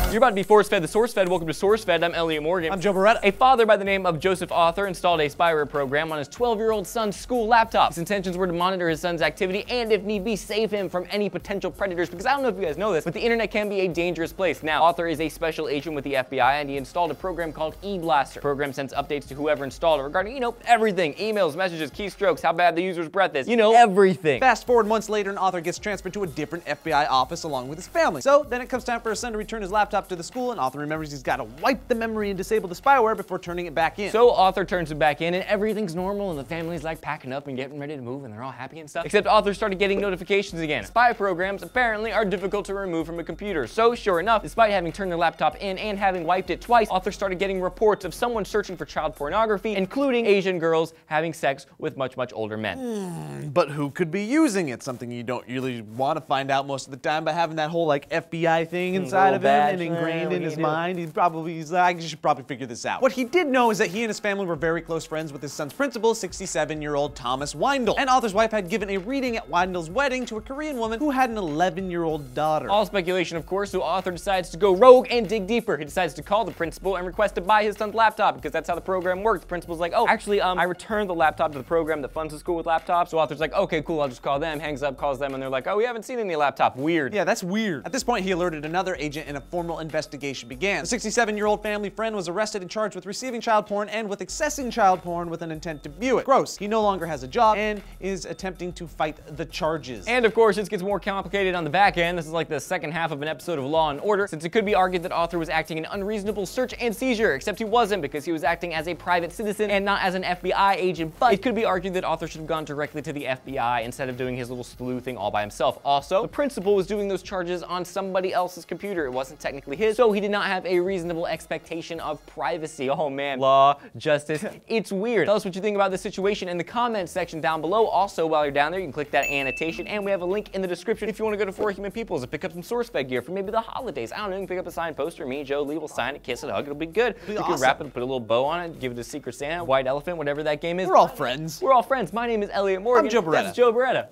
You're about to be force-fed the SourceFed. Welcome to SourceFed. I'm Elliot Morgan. I'm Joe Beretta. A father by the name of Joseph Author installed a spyware program on his 12-year-old son's school laptop. His intentions were to monitor his son's activity and, if need be, save him from any potential predators, because I don't know if you guys know this, but the internet can be a dangerous place. Now, Author is a special agent with the FBI, and he installed a program called eBlaster. The program sends updates to whoever installed it regarding, everything. Emails, messages, keystrokes, how bad the user's breath is, everything. Fast forward months later, and Author gets transferred to a different FBI office along with his family. So then it comes time for his son to return his laptop to the school, and Author remembers he's got to wipe the memory and disable the spyware before turning it back in. So Author turns it back in, and everything's normal, and the family's like packing up and getting ready to move, and they're all happy and stuff. Except Author started getting notifications again. Spy programs apparently are difficult to remove from a computer. So sure enough, despite having turned their laptop in and having wiped it twice, Author started getting reports of someone searching for child pornography, including Asian girls having sex with much, much older men. But who could be using it? Something you don't really want to find out most of the time, but having that whole FBI thing inside of him and ingrained in his mind, he's like, I should probably figure this out. What he did know is that he and his family were very close friends with his son's principal, 67-year-old Thomas Weindl. And Author's wife had given a reading at Weindl's wedding to a Korean woman who had an 11-year-old daughter. All speculation, of course, so Author decides to go rogue and dig deeper. He decides to call the principal and request to buy his son's laptop, because that's how the program works. The principal's like, oh, actually, I returned the laptop to the program that funds the school with laptops. So Author's like, okay, cool, I'll just call them. Hangs up, calls them, and they're like, oh, we haven't seen any laptop. Weird. Yeah, that's weird. At this point, he alerted another agent and a formal investigation began. The 67-year-old family friend was arrested and charged with receiving child porn and with accessing child porn with an intent to view it. Gross. He no longer has a job and is attempting to fight the charges. And of course, this gets more complicated on the back end. This is like the second half of an episode of Law and Order, since it could be argued that Author was acting in unreasonable search and seizure, except he wasn't, because he was acting as a private citizen and not as an FBI agent. But it could be argued that Author should have gone directly to the FBI instead of doing his little sleuthing all by himself. Also, the principal was doing those charges on somebody else's computer. It wasn't technically his, so he did not have a reasonable expectation of privacy. Oh man, law, justice, it's weird. Tell us what you think about this situation in the comments section down below. Also, while you're down there, you can click that annotation, and we have a link in the description if you want to go to For Human Peoples and pick up some SourceFed gear for maybe the holidays. I don't know, you can pick up a signed poster. Me, Joe, Lee will sign it, kiss it, hug it, it'll be good. You can wrap it, put a little bow on it, give it a Secret Santa, white elephant, whatever that game is. We're all friends. We're all friends. My name is Elliot Morgan. I'm Joe Beretta. That's Joe Beretta.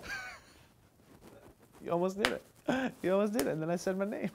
You almost did it. You almost did it, and then I said my name.